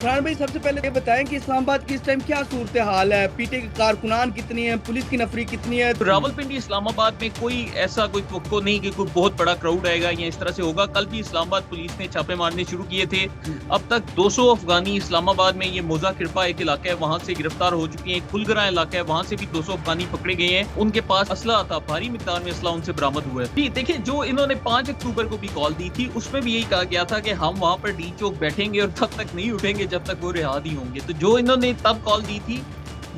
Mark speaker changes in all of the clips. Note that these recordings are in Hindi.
Speaker 1: फरहान भाई, सबसे पहले ये बताएं कि इस्लामाबाद की इस टाइम क्या सूरत हाल है? पीटीआई के कारकुनान कितनी है, पुलिस की नफरी कितनी है?
Speaker 2: रावलपिंडी इस्लामाबाद में कोई ऐसा कोई तवक्को नहीं कि कोई बहुत बड़ा क्राउड आएगा या इस तरह से होगा। कल भी इस्लामाबाद पुलिस ने छापे मारने शुरू किए थे। अब तक 200 अफगानी इस्लामाबाद में, ये मोजा किरपा एक इलाका है, वहां से गिरफ्तार हो चुके हैं। कुलगरा इलाका है, वहां से भी 200 अफगानी पकड़े गए हैं। उनके पास असला था, भारी मिकदार में असला उनसे बरामद हुआ है। देखिए, जो इन्होंने 5 अक्टूबर को भी कॉल दी थी, उसमें भी यही कहा गया था कि हम वहां पर डी चौक बैठेंगे और तब तक नहीं उठेंगे जब तक वो रिहा नहीं होंगे। तो जो इन्होंने तब कॉल दी थी,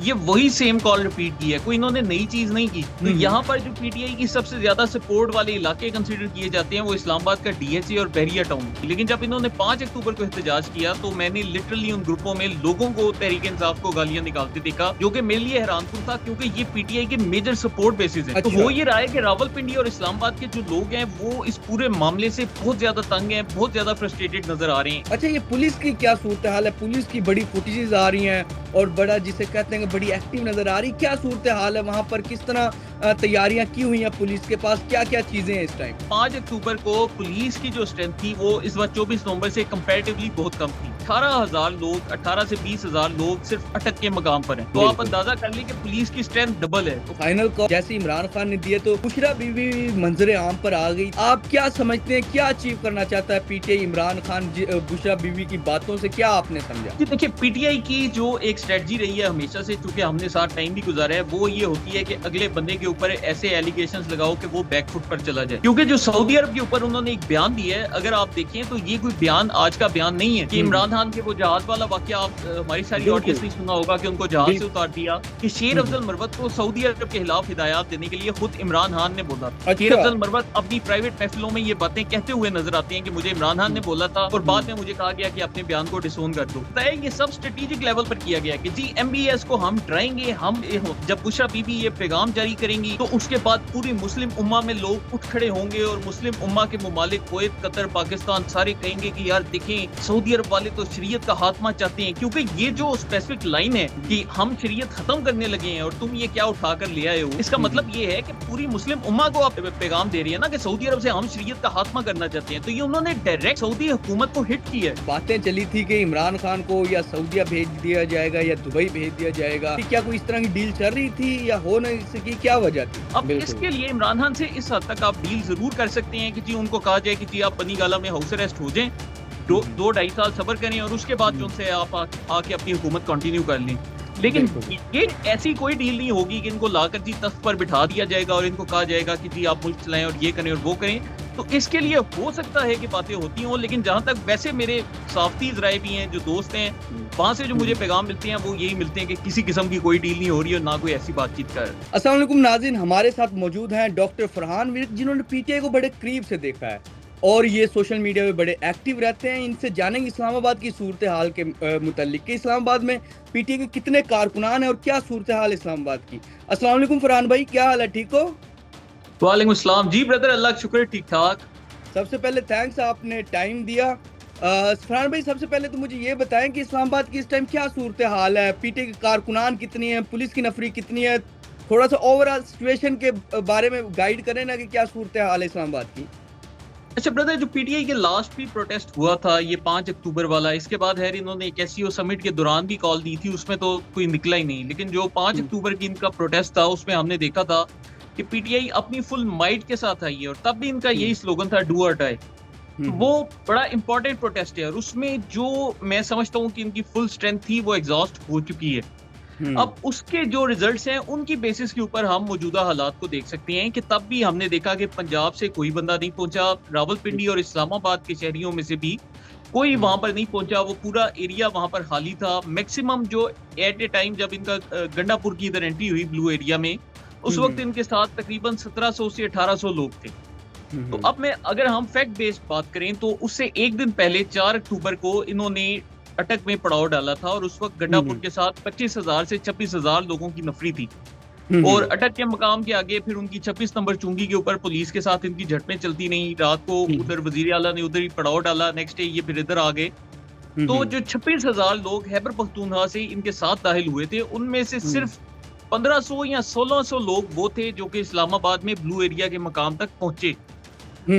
Speaker 2: ये वही सेम कॉल रिपीट की है, कोई इन्होंने नई चीज नहीं की। तो यहाँ पर जो पीटीआई की सबसे ज्यादा सपोर्ट वाले इलाके कंसीडर किए जाते हैं वो इस्लामाबाद का डीएचए और बहरिया टाउन। लेकिन जब इन्होंने 5 अक्टूबर को एहतजाज किया तो मैंने लिटरली उन ग्रुपों में लोगों को तहरीक इंसाफ को गालियां निकालते देखा, जो कि मेरे लिए हैरानकुन था, क्योंकि ये पीटीआई के मेजर सपोर्ट बेसिस है। तो वो ये रहा है कि रावलपिंडी और इस्लामाबाद के जो लोग हैं वो इस पूरे मामले से बहुत ज्यादा तंग है, बहुत ज्यादा फ्रस्ट्रेटेड नजर आ रहे हैं।
Speaker 1: अच्छा, ये पुलिस की क्या सूरत हाल है? पुलिस की बड़ी फुटेजेस आ रही हैं और बड़ा, जिसे कहते हैं, बड़ी एक्टिव नजर आ रही। क्या सूरत हाल है वहाँ पर? किस तरह तैयारियां की हुई हैं? पुलिस के पास क्या क्या चीजें हैं इस टाइम?
Speaker 2: 5 अक्टूबर को पुलिस की जो स्ट्रेंथ थी वो इस बार 24 नवंबर से कंपैरेटिवली बहुत कम थी। 18,000 लोग, 18 से 20,000 लोग सिर्फ अटक के मकाम पर हैं। तो आप अंदाजा कर लीजिए कि पुलिस की स्ट्रेंथ डबल है।
Speaker 1: तो फाइनल कॉल जैसे इमरान खान ने दिए तो बुशरा बीवी मंजर आम पर आ गई। आप क्या समझते हैं, क्या अचीव करना चाहता है पीटीआई? इमरान खान बुशरा बीवी की बातों से क्या आपने समझा?
Speaker 2: देखिए, पीटीआई की जो एक स्ट्रेटजी रही है हमेशा से, चूंकि हमने साथ टाइम भी गुजारा है, वो ये होती है कि अगले बंदे के ऊपर ऐसे एलिगेशंस लगाओ कि वो बैकफुट पर चला जाए। क्योंकि जो सऊदी अरब के ऊपर उन्होंने एक बयान दिया है, अगर आप देखें तो ये कोई बयान आज का बयान नहीं है कि इमरान खान के वो जहाज वाला वाकया, आप हमारी सारी ऑडियंस ने सुना होगा कि उनको जहाज से उतार दिया, कि शेर अफजल मरवत को सऊदी अरब के खिलाफ हिदायत देने के लिए खुद इमरान खान ने बोला था। शेर अफजल मरवत अपनी प्राइवेट महफिलों में ये बातें कहते हुए नजर आते हैं कि मुझे इमरान खान ने बोला था और बाद में मुझे कहा गया कि अपने बयान को डिसोन कर दो। ये सब स्ट्रेटेजिक लेवल पर किया गया कि जी एमबीएस को हम डराएंगे। हम जब बुशरा बीबी ये पैगाम जारी करेंगी तो उसके बाद पूरी मुस्लिम उम्मा में लोग उठ खड़े होंगे और मुस्लिम उम्मा के मुमालिक कुवैत, कतर, पाकिस्तान सारे कहेंगे कि यार देखें, सऊदी अरब वाले तो शरीयत का खात्मा चाहते हैं। क्योंकि ये जो स्पेसिफिक लाइन है कि हम शरीयत खत्म करने लगे हैं और तुम ये क्या उठा कर ले आए हो, इसका मतलब ये है कि पूरी मुस्लिम उम्मा को आप पैगाम दे रही है ना कि सऊदी अरब से हम शरीयत का खात्मा करना चाहते हैं। तो ये उन्होंने डायरेक्ट सऊदी हुकूमत को हिट किया है।
Speaker 1: बातें चली थी कि इमरान खान को या सऊदीया भेज दिया जाएगा या दुबई भेज दिया जाएगा। क्या कोई इस तरह की डील चल रही थी या हो नहीं सकी? क्या वजह थी?
Speaker 2: अब इसके लिए इमरान खान से इस हद तक आप डील जरूर कर सकते हैं कि जी उनको कहा जाए कि जी आप बनी गाला में हाउस अरेस्ट हो जाएं, 2-2.5 साल सब्र करें और उसके बाद जो उनसे आप आके अपनी हुकूमत कंटिन्यू कर लें। लेकिन ये ऐसी कोई डील नहीं होगी कि इनको लाकर जी तख्त पर बिठा दिया जाएगा और इनको कहा जाएगा कि जी आप मुल्क चलाएं और ये करें और वो करें। तो इसके लिए हो सकता है कि बातें होती हों, लेकिन जहां तक वैसे मेरे साफ्तीज राय भी हैं, जो दोस्त हैं, वहां से जो मुझे पैगाम मिलते हैं वो यही मिलते हैं कि किसी किस्म की कोई डील नहीं हो रही और ना कोई ऐसी बातचीत कर।
Speaker 1: अस्सलाम वालेकुम नाज़रीन, हमारे साथ मौजूद हैं डॉक्टर फरहान विर्क, जिन्होंने पीटीआई को बड़े करीब से देखा है और ये सोशल मीडिया में बड़े एक्टिव रहते हैं। इनसे जानेंगे इस्लामाबाद की सूरत हाल के मुतालिक कि इस्लामाबाद में पीटीआई के कितने कारकुनान हैं और क्या सूरत हाल इस्लामाबाद की। अस्सलाम वालेकुम फरहान भाई, क्या हाल है? ठीक हो?
Speaker 2: वालेकुम अस्सलाम जी ब्रदर, अल्लाह का शुक्र, ठीक ठाक।
Speaker 1: सबसे पहले थैंक्स, आपने टाइम दिया। फरहान भाई, सबसे पहले तो मुझे ये बताएं कि इस्लामाबाद की इस टाइम क्या सूरत हाल है? पीटीआई के कारकुनान कितनी है, पुलिस की नफरी कितनी है? थोड़ा सा ओवरऑल सिचुएशन के बारे में गाइड करें ना कि क्या सूरत हाल है इस्लामाबाद की।
Speaker 2: अच्छा ब्रदर, जो पीटीआई के लास्ट भी प्रोटेस्ट हुआ था ये 5 अक्टूबर वाला, इसके बाद है इन्होंने एक एससीओ समिट के दौरान भी कॉल दी थी, उसमें तो कोई निकला ही नहीं। लेकिन जो 5 अक्टूबर की इनका प्रोटेस्ट था उसमें हमने देखा था कि पीटीआई अपनी फुल माइट के साथ आई है और तब भी इनका यही स्लोगन था, डू और डाई। वो बड़ा इंपॉर्टेंट प्रोटेस्ट है और उसमें जो मैं समझता हूँ कि इनकी फुल स्ट्रेंथ थी वो एग्जॉस्ट हो चुकी है। अब उसके जो रिजल्ट्स हैं उनकी बेसिस के ऊपर हम मौजूदा हालात को देख सकते हैं कि तब भी हमने देखा कि पंजाब से कोई बंदा नहीं पहुंचा, रावलपिंडी और इस्लामाबाद के शहरियों में से भी कोई वहां पर नहीं पहुंचा। वो पूरा एरिया वहां पर खाली था। मैक्सिमम जो एट ए टाइम जब इनका गंडापुर की इधर एंट्री हुई ब्लू एरिया में, उस वक्त इनके साथ तकरीबन 1700 से 1800 लोग थे। तो अब मैं अगर हम फैक्ट बेस्ड बात करें तो उससे एक दिन पहले 4 अक्टूबर को इन्होंने अटक में पड़ाव डाला था और उस वक्त गंडापुर के साथ 25,000 से 26,000 लोगों की नफरी थी। और अटक के मकाम के आगे फिर उनकी 26 नंबर चुंगी के ऊपर पुलिस के साथ इनकी झड़पें चलती नहीं। रात को उधर वजीर आला ने उधर ही पड़ाव डाला, नेक्स्ट डे ये फिर इधर आ गए। तो जो 26,000 लोग खैबर पख्तूनख्वा से इनके साथ दाखिल हुए थे, उनमें से सिर्फ 1500 या 1600 लोग वो थे जो कि इस्लामाबाद में ब्लू एरिया के मकाम तक पहुंचे।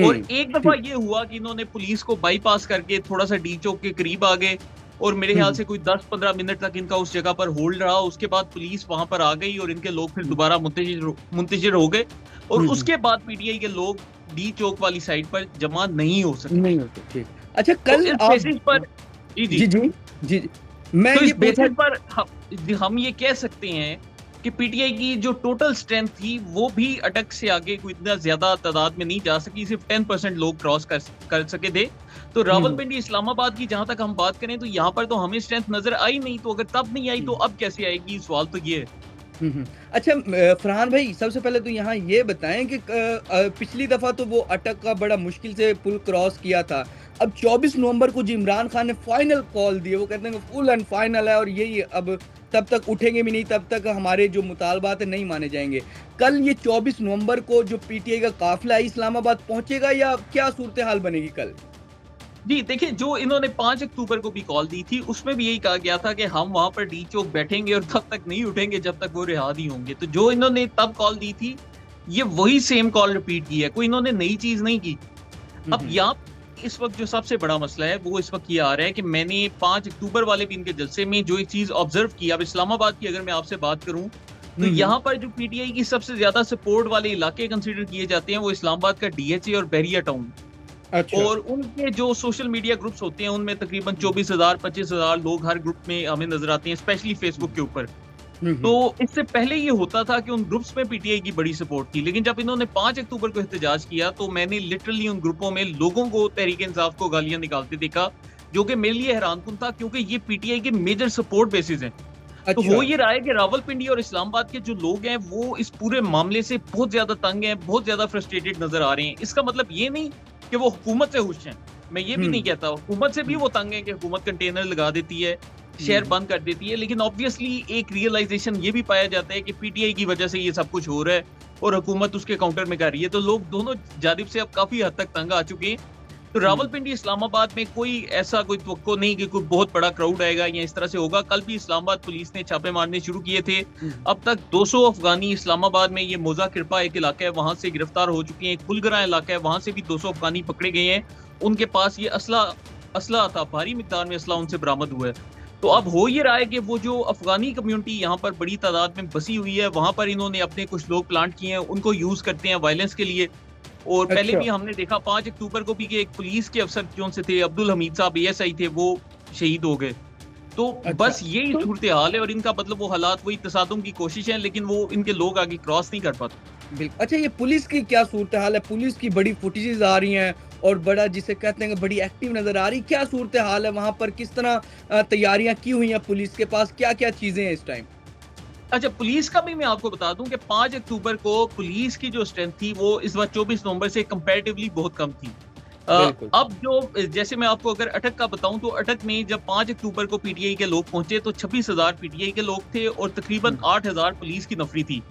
Speaker 2: और एक दफा ये हुआ कि इन्होंने पुलिस को बाईपास करके थोड़ा सा डी चौक के करीब आ गए और मेरे ख्याल से कोई 10-15 मिनट तक इनका उस जगह पर होल्ड रहा। उसके बाद पुलिस वहां पर आ गई और इनके लोग फिर दोबारा मुंतशिर हो गए और उसके बाद पीटीआई के लोग डी चौक वाली साइड पर जमा नहीं हो सके।
Speaker 1: नहीं होते, ठीक। अच्छा,
Speaker 2: तो
Speaker 1: कल
Speaker 2: इस
Speaker 1: आप
Speaker 2: बेसिस पर जी
Speaker 1: जी, जी, जी, जी। मैं
Speaker 2: तो
Speaker 1: ये
Speaker 2: इस
Speaker 1: पूछा
Speaker 2: बेसिस पर हम ये कह सकते हैं कि पीटीआई की जो टोटल स्ट्रेंथ थी वो भी अटक से आगे कोई इतना ज्यादा तादाद में नहीं जा सकी, सिर्फ 10% लोग क्रॉस कर सके थे। तो रावलपिंडी इस्लामाबाद की जहां तक हम बात करें तो यहाँ पर तो हमें स्ट्रेंथ नजर आई नहीं, तो अगर तब नहीं आई तो अब कैसे आएगी, सवाल तो ये है।
Speaker 1: अच्छा, फरहान भाई, सबसे पहले तो यहाँ ये बताएं कि पिछली दफ़ा तो वो अटक का बड़ा मुश्किल से पुल क्रॉस किया था। अब 24 नवंबर को जो इमरान खान ने फाइनल कॉल दिए, वो कहते हैं कि फुल एंड फाइनल है और यही अब तब तक उठेंगे भी नहीं, तब तक हमारे जो मुतालबात है नहीं माने जाएंगे। कल ये 24 नवंबर को जो पीटीआई का काफिला है इस्लामाबाद पहुंचेगा या क्या सूरत हाल बनेगी कल?
Speaker 2: जी देखिए, जो इन्होंने 5 अक्टूबर को भी कॉल दी थी उसमें भी यही कहा गया था कि हम वहां पर डी चौक बैठेंगे और तब तक नहीं उठेंगे जब तक वो रिहा नहीं होंगे। तो जो इन्होंने तब कॉल दी थी ये वही सेम कॉल रिपीट की है, कोई इन्होंने नई चीज नहीं की। अब यहाँ इस वक्त जो सबसे बड़ा मसला है वो इस वक्त ये आ रहा है कि मैंने 5 अक्टूबर वाले भी इनके जलसे में जो एक चीज ऑब्जर्व की, अब इस्लामाबाद की अगर मैं आपसे बात करूं तो यहाँ पर जो पीटीआई की सबसे ज्यादा सपोर्ट वाले इलाके कंसीडर किए जाते हैं वो इस्लामाबाद का डीएचए और बहरिया टाउन।
Speaker 1: अच्छा।
Speaker 2: और उनके जो सोशल मीडिया ग्रुप्स होते हैं उनमें तकरीबन 24,000-25,000 लोग हर ग्रुप में हमें नजर आते हैं, स्पेशली फेसबुक के ऊपर। तो इससे पहले ये होता था कि उन ग्रुप्स में पीटीआई की बड़ी सपोर्ट थी, लेकिन जब इन्होंने 5 अक्टूबर को एहतजाज किया तो मैंने लिटरली उन ग्रुपों में लोगों को तहरीक इंसाफ को गालियां निकालते देखा, जो कि मेरे लिए हैरानकुन था क्योंकि ये पीटीआई के मेजर सपोर्ट बेसिस हैं।
Speaker 1: अच्छा।
Speaker 2: तो हो ये रहा है कि रावलपिंडी और इस्लामाबाद के जो लोग हैं वो इस पूरे मामले से बहुत ज्यादा तंग हैं, बहुत ज्यादा फ्रस्ट्रेटेड नजर आ रहे हैं। इसका मतलब ये नहीं कि वो हुकूमत से खुश हैं, मैं ये भी नहीं कहता, हुकूमत से भी वो तंग है कि हुकूमत कंटेनर लगा देती है, शहर बंद कर देती है, लेकिन ऑब्वियसली एक रियलाइजेशन ये भी पाया जाता है कि पीटीआई की वजह से ये सब कुछ हो रहा है और हुकूमत उसके काउंटर में कर रही है। तो लोग दोनों जानिब से अब काफी हद तक तंग आ चुके हैं। तो रावलपिंडी इस्लामाबाद में कोई ऐसा कोई तवक्को नहीं कि कोई बहुत बड़ा क्राउड आएगा या इस तरह से होगा। कल भी इस्लामाबाद पुलिस ने छापे मारने शुरू किए थे। अब तक 200 अफगानी इस्लामाबाद में, ये मोजा किरपा एक इलाका है, वहां से गिरफ्तार हो चुके हैं। कुलगरा इलाका है, वहां से भी 200 अफगानी पकड़े गए हैं। उनके पास ये असला था, भारी मिकदार में असला उनसे बरामद हुआ है। तो अब हो ये रहा है कि वो जो अफगानी कम्युनिटी यहाँ पर बड़ी तादाद में बसी हुई है, वहां पर इन्होंने अपने कुछ लोग प्लांट किए हैं, उनको यूज करते हैं वायलेंस के लिए। और पहले भी हमने देखा 5 अक्टूबर को भी कि एक पुलिस के अफसर जो से थे, अब्दुल हमीद साहब एएसआई थे, वो शहीद हो गए। तो बस यही सूरत हाल है और इनका मतलब वो हालात वही तसादुम की कोशिश है, लेकिन वो इनके लोग आगे क्रॉस नहीं कर पाते।
Speaker 1: बिल्कुल। अच्छा, ये पुलिस की क्या सूरत हाल है? पुलिस की बड़ी फुटेजेस आ रही हैं और बड़ा जिसे कहते हैं बड़ी एक्टिव नजर आ रही, क्या सूरत हाल है वहां पर? किस तरह तैयारियां की हुई हैं पुलिस के पास? क्या क्या चीजें हैं इस टाइम?
Speaker 2: अच्छा, पुलिस का भी मैं आपको बता दूं कि 5 अक्टूबर को पुलिस की जो स्ट्रेंथ थी वो इस बार 24 नवंबर से कंपैरेटिवली बहुत कम थी। अब जो जैसे मैं आपको अगर अटक का बताऊं तो अटक में जब 5 अक्टूबर को पीटीआई के लोग पहुंचे तो 26,000 पीटीआई के लोग थे और तकरीबन 8,000 पुलिस की नफरी थी।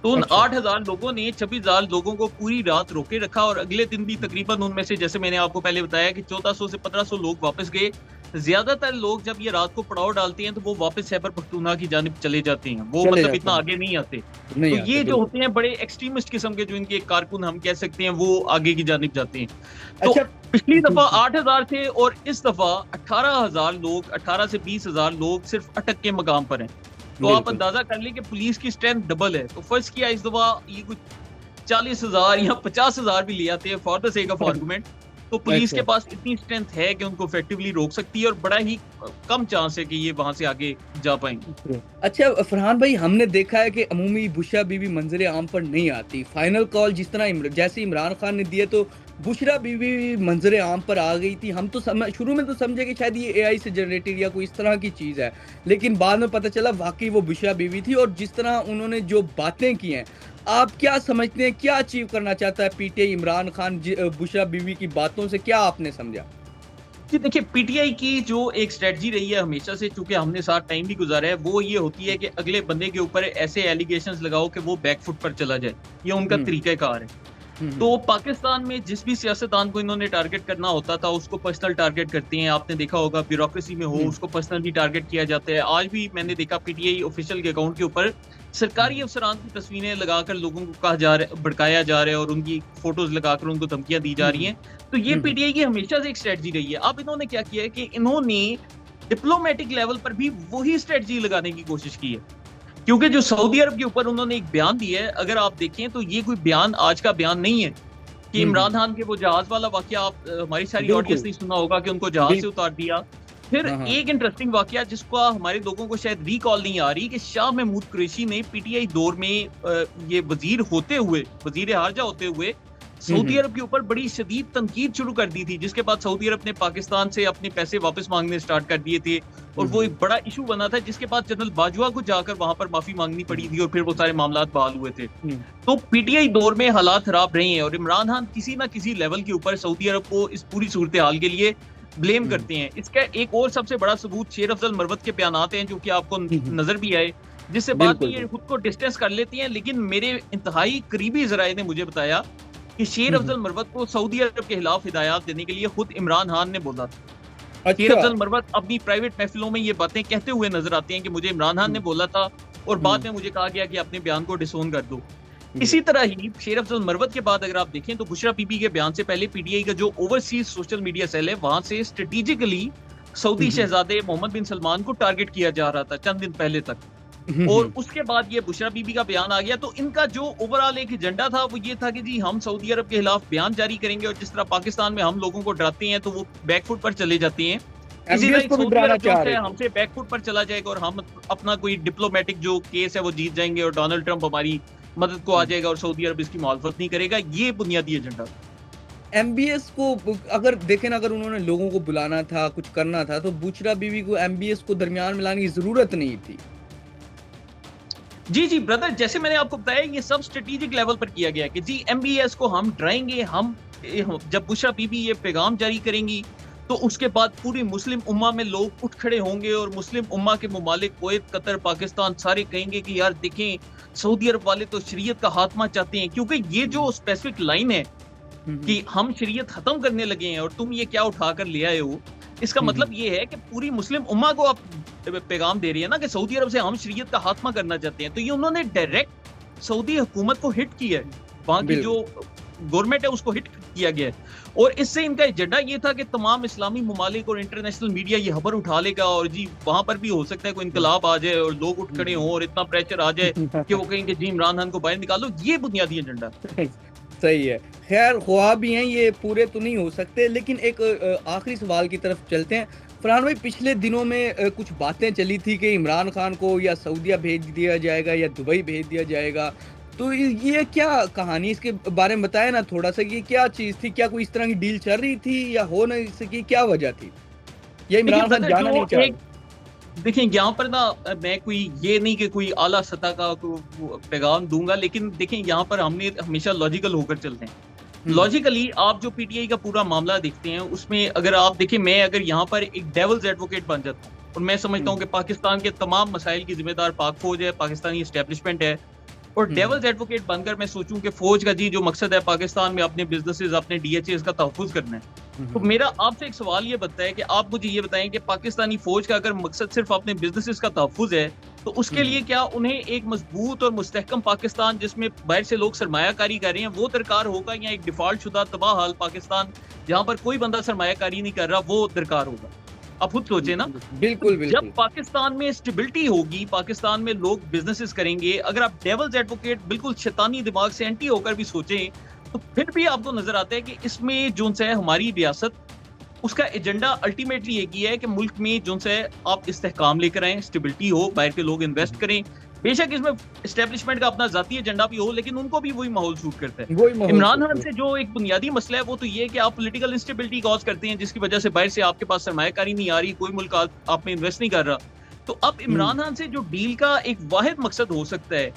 Speaker 2: तो उन 8,000 लोगों ने 26,000 लोगों को पूरी रात रोके रखा और अगले दिन भी तकरीबन उनमें से, जैसे मैंने आपको पहले बताया, कि 1400 से 1500 लोग वापस गए। ज्यादातर लोग जब ये रात को पड़ाव डालते हैं तो वो वापस खैबर पख्तूनख्वा की जानिब चले जाते हैं, वो मतलब इतना आगे नहीं आते। तो ये जो होते हैं बड़े एक्सट्रीमिस्ट किस्म के, जो इनके कारकुन हम कह सकते हैं, वो आगे की जानिब जाते हैं। तो पिछली दफा 8,000 थे और इस दफा 18,000 लोग, 18 से 20,000 लोग सिर्फ अटक के मकाम पर हैं। तो आप अंदाजा कर लें कि पुलिस की स्ट्रेंथ डबल है। तो फर्ज किया इस दफा ये कुछ 40,000 या 50,000 भी ले आते हैं for the sake of argument, तो पुलिस के पास इतनी स्ट्रेंथ है कि उनको इफेक्टिवली रोक सकती है और बड़ा ही कम चांस है कि ये वहां से आगे जा पाएंगे।
Speaker 1: अच्छा फरहान भाई, हमने देखा है कि अमूमी बुशरा बीवी मंजर आम पर नहीं आती। फाइनल कॉल जिस तरह जैसे इमरान खान ने दिए तो बुशरा बीवी मंजर आम पर आ गई थी। हम तो शुरू में तो समझे कि शायद ये एआई से जनरेटेड या कोई इस तरह की चीज़ है, लेकिन बाद में पता चला वाकई वो बुशरा बीवी थी। और जिस तरह उन्होंने जो बातें की हैं, आप क्या समझते हैं, क्या अचीव करना चाहता है पीटीआई? इमरान खान बुशरा बीवी की बातों से क्या आपने समझा?
Speaker 2: जी देखिए, पीटीआई की जो एक स्ट्रेटजी रही है हमेशा से, चूंकि हमने साथ टाइम भी गुजारा है, वो ये होती है कि अगले बंदे के ऊपर ऐसे एलिगेशंस लगाओ कि वो बैकफुट पर चला जाए। ये उनका तरीकाकार है। तो पाकिस्तान में जिस भी सियासतदान को इन्होंने टारगेट करना होता था उसको पर्सनल टारगेट करते हैं। आपने देखा होगा ब्यूरोक्रेसी में हो उसको पर्सनली टारगेट किया जाता है। आज भी मैंने देखा पीटीआई ऑफिशियल के अकाउंट के ऊपर सरकारी अफसरान की तस्वीरें लगाकर लोगों को कहा जा रहा है, भड़काया जा रहा है और उनकी फोटोज लगाकर उनको धमकियां दी जा रही हैं। तो ये पीटीआई की हमेशा से एक स्ट्रेटजी रही है। अब इन्होंने क्या किया है कि इन्होंने डिप्लोमेटिक लेवल पर भी वही स्ट्रेटजी लगाने की कोशिश की है, क्योंकि जो सऊदी अरब के ऊपर उन्होंने एक बयान दिया है, अगर आप देखें तो ये कोई बयान आज का बयान नहीं है कि इमरान खान के वो जहाज वाला वाकया, आप हमारी सारी ऑडियंस ने सुना होगा कि उनको जहाज से उतार दिया। फिर एक इंटरेस्टिंग वाकया जिसको हमारे लोगों को शायद रिकॉल नहीं आ रही, कि शाह महमूद कुरैशी ने पीटीआई दौर में ये वजीर हारजा होते हुए सऊदी अरब के ऊपर बड़ी शदीद तनकीद शुरू कर दी थी, जिसके बाद सऊदी अरब ने पाकिस्तान से अपने पैसे वापस मांगने स्टार्ट कर दिए थे, और वो एक बड़ा इशू बना था, जिसके बाद जनरल बाजवा को जाकर वहां पर माफी मांगनी पड़ी थी, और फिर वो सारे मामला बहाल हुए थे। तो पीटीआई दौर में हालात खराब रहे हैं, और इमरान खान किसी ना किसी लेवल के ऊपर सऊदी अरब को इस पूरी सूरत हाल के लिए ब्लेम करते हैं। इसका एक और सबसे बड़ा सबूत शेर अफजल मरवत के बयानात हैं, जो कि आपको नजर भी आए, जिससे बाद में ये खुद को डिस्टेंस कर लेती हैं, लेकिन मेरे इंतहाई करीबी जराए ने मुझे बताया कि शेर अफजल मरवत को सऊदी अरब के खिलाफ हिदायत देने के लिए खुद इमरान खान ने बोला था। शेर अफजल मरवत अपनी प्राइवेट महफिलों में ये बातें कहते हुए नजर आते हैं कि मुझे इमरान खान ने बोला था, और बाद में मुझे कहा गया कि अपने बयान को डिसोन कर दो। इसी तरह ही शेर अफजल मरवत के बाद अगर आप देखें तो बुशरा बीबी के बयान से पहले पीटीआई का जो ओवरसीज सोशल मीडिया सेल है, वहां से स्ट्रेटेजिकली सऊदी शहजादे मोहम्मद बिन सलमान को टारगेट किया जा रहा था चंद दिन पहले तक, और उसके बाद ये बुशरा बीबी का बयान आ गया। तो इनका जो ओवरऑल एक एजेंडा था वो ये था कि जी हम सऊदी अरब के खिलाफ बयान जारी करेंगे, और जिस तरह पाकिस्तान में हम लोगों को डराते हैं तो वो बैकफुट पर चले जाते हैं, इसी तरह सऊदी अरब जो है हमसे बैकफुट पर चला जाएगा, और हम अपना कोई डिप्लोमेटिक जो केस है वो जीत जाएंगे, और डोनाल्ड ट्रंप हमारी मदद को आ जाएगा, और सऊदी अरब इसकी मुखालफत नहीं करेगा। ये बुनियादी एजेंडा।
Speaker 1: एमबीएस को अगर देखें ना, अगर उन्होंने लोगों को बुलाना था, कुछ करना था, तो बुशरा बीबी को एमबीएस को दरमियान में लाने की जरूरत नहीं थी।
Speaker 2: जी ब्रदर, जैसे मैंने आपको बताया ये सब स्ट्रेटेजिक लेवल पर किया गया कि जी एमबीएस को हम डराएंगे, हम जब बुशरा बीबी ये पैगाम जारी करेंगी तो उसके बाद पूरी मुस्लिम उम्मा में लोग उठ खड़े होंगे, और मुस्लिम उम्मा के मुमालिक कुवैत, कतर, पाकिस्तान सारे कहेंगे कि यार देखें सऊदी अरब वाले तो शरीयत का खात्मा चाहते हैं, क्योंकि ये जो स्पेसिफिक लाइन है कि हम शरीयत खत्म करने लगे हैं और तुम ये क्या उठाकर ले आए हो, इसका मतलब ये है कि पूरी मुस्लिम उम्मा को आप पैगाम दे रही है ना कि सऊदी अरब से हम शरीयत का खात्मा करना चाहते हैं। तो ये उन्होंने डायरेक्ट सऊदी हुकूमत को हिट किया है, वहां की जो गवर्नमेंट है उसको हिट किया गया है, और इससे इनका एजेंडा ये था कि तमाम इस्लामी ममालिक और इंटरनेशनल मीडिया ये खबर उठा लेगा, और जी वहां पर भी हो सकता है कोई इनकलाब आ जाए और लोग उठ खड़े हों और इतना प्रेशर आ जाए कि वो कहेंगे जी इमरान खान को बाहर निकालो। ये बुनियादी एजेंडा।
Speaker 1: सही है। खैर ख्वाब भी हैं, ये पूरे तो नहीं हो सकते, लेकिन एक आखिरी सवाल की तरफ चलते हैं। फरहान भाई, पिछले दिनों में कुछ बातें चली थी कि इमरान खान को या सऊदीया भेज दिया जाएगा या दुबई भेज दिया जाएगा, तो ये क्या कहानी, इसके बारे में बताया ना थोड़ा सा, कि क्या चीज थी, क्या कोई इस तरह की डील चल रही थी या हो नहीं सकी, क्या वजह थी, या इमरान खान जाना नहीं चाह रहे?
Speaker 2: देखिए यहाँ पर ना मैं कोई ये नहीं कि कोई आला सतह का पैगाम दूंगा, लेकिन देखें यहाँ पर हमने हमेशा लॉजिकल होकर चलते हैं। लॉजिकली आप जो पीटीआई का पूरा मामला देखते हैं उसमें अगर आप देखें, मैं अगर यहाँ पर एक डेविल्स एडवोकेट बन जाता हूँ, और मैं समझता हूँ कि पाकिस्तान के तमाम मसाइल की जिम्मेदार पाक फौज है, पाकिस्तानी एस्टेब्लिशमेंट है, और डेविल्स एडवोकेट बनकर मैं सोचूं कि फौज का जी जो मकसद है पाकिस्तान में अपने बिजनेसेस, अपने डीएचएस का तहफ्फुज करना है, तो मेरा आपसे एक सवाल ये बनता है कि आप मुझे ये बताएं कि पाकिस्तानी फौज का अगर मकसद सिर्फ अपने बिजनेसेस का तहफ्फुज है, तो उसके लिए क्या उन्हें एक मजबूत और मुस्तहकम पाकिस्तान जिसमें बाहर से लोग सरमायाकारी कर रहे हैं वो दरकार होगा, या एक डिफॉल्ट शुदा तबाह हाल पाकिस्तान जहां पर कोई बंदा सरमायाकारी नहीं कर रहा वो दरकार होगा? आप खुद सोचे ना।
Speaker 1: बिल्कुल।
Speaker 2: जब पाकिस्तान में स्टेबिलिटी होगी, पाकिस्तान में लोग बिजनेसेस करेंगे, अगर आप डेविल्स एडवोकेट बिल्कुल शैतानी दिमाग से एंटी होकर भी सोचें, तो फिर भी आपको नजर आता है कि इसमें जो है हमारी रियासत, उसका एजेंडा अल्टीमेटली एक ही है कि मुल्क में जो है आप इस्तेहकाम लेकर आए, स्टेबिलिटी हो, बाहर के लोग इन्वेस्ट करें। बेशक इसमें एस्टेब्लिशमेंट का अपना जाती एजेंडा भी हो, लेकिन उनको भी वही माहौल सूट करता है। इमरान खान से जो एक बुनियादी मसला है वो तो ये है कि आप पॉलिटिकल इंस्टेबिलिटी कॉज करते हैं, जिसकी वजह से बाहर से आपके पास सरमायाकारी नहीं आ रही, कोई मुल्क आप में इन्वेस्ट नहीं कर रहा। तो अब इमरान खान से जो डील का एक वाहिद मकसद हो सकता है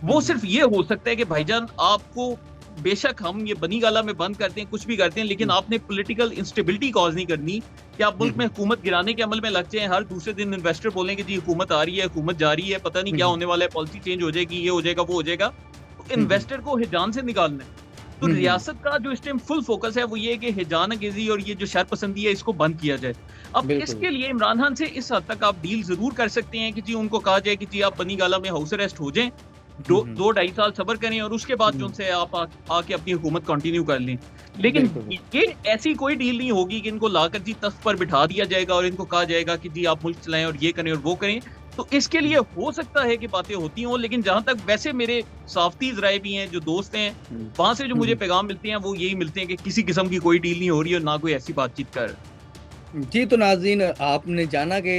Speaker 2: वो सिर्फ ये हो सकता है कि भाईजान आपको, बेशक हम ये बनी गाला में बंद करते हैं, कुछ भी करते हैं, लेकिन आपने पॉलिटिकल इंस्टेबिलिटी कॉज नहीं करनी कि आप मुल्क में हुकूमत गिराने के अमल में लग जाए। हर दूसरे दिन इन्वेस्टर बोलेंगे जी हुकूमत आ रही है, हुकूमत जा रही है, पता नहीं क्या होने वाला है, पॉलिसी चेंज हो जाएगी, ये हो जाएगा, वो हो जाएगा। तो इन्वेस्टर को हिजान से निकालना है। तो रियासत का जो इस टाइम फुल फोकस है वो ये कि हिजान अंगेजी और ये जो शरपसंदी है इसको बंद किया जाए। अब इसके लिए इमरान खान से इस हद तक आप डील जरूर कर सकते हैं कि जी उनको कहा जाए कि जी आप बनी गाला में हाउस अरेस्ट हो जाएं,
Speaker 1: हम्म।
Speaker 2: 2-2.5 साल सब्र करें और उसके बाद जो
Speaker 1: हम्म,
Speaker 2: उनसे आप आके अपनी हुकूमत कंटिन्यू कर लें। लेकिन
Speaker 1: बिल्कुल।
Speaker 2: ये ऐसी कोई डील नहीं होगी कि इनको लाकर जी तख्त पर बिठा दिया जाएगा और इनको कहा जाएगा कि जी आप मुल्क चलाएं और ये करें और वो करें। तो इसके लिए हो सकता है कि बातें होती हों, लेकिन जहां तक वैसे मेरे साफ्ती राय भी हैं, जो दोस्त हैं,
Speaker 1: हम्म,
Speaker 2: वहां से जो मुझे
Speaker 1: हम्म।
Speaker 2: पैगाम मिलते हैं वो यही मिलते हैं कि किसी किस्म की कोई डील नहीं हो रही और ना कोई ऐसी बातचीत कर।
Speaker 1: जी, तो नाज़रीन आपने जाना कि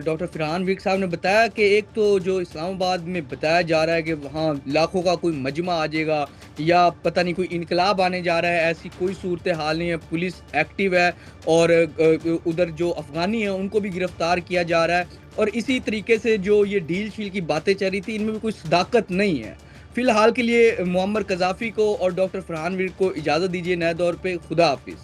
Speaker 1: डॉक्टर फ़रहान विर्क साहब ने बताया कि एक तो जो इस्लामाबाद में बताया जा रहा है कि वहाँ लाखों का कोई मजमा आ जाएगा या पता नहीं कोई इनकलाब आने जा रहा है, ऐसी कोई सूरत हाल नहीं है। पुलिस एक्टिव है और उधर जो अफ़गानी हैं उनको भी गिरफ़्तार किया जा रहा है और इसी तरीके से जो ये ढील-शील की बातें चल रही थी, इनमें भी कोई सदाकत नहीं है। फ़िलहाल के लिए मुअम्मर क़ज़ाफ़ी को और डॉक्टर फ़रहान विर्क को इजाज़त दीजिए नए दौर पे। खुदा हाफ़िज़।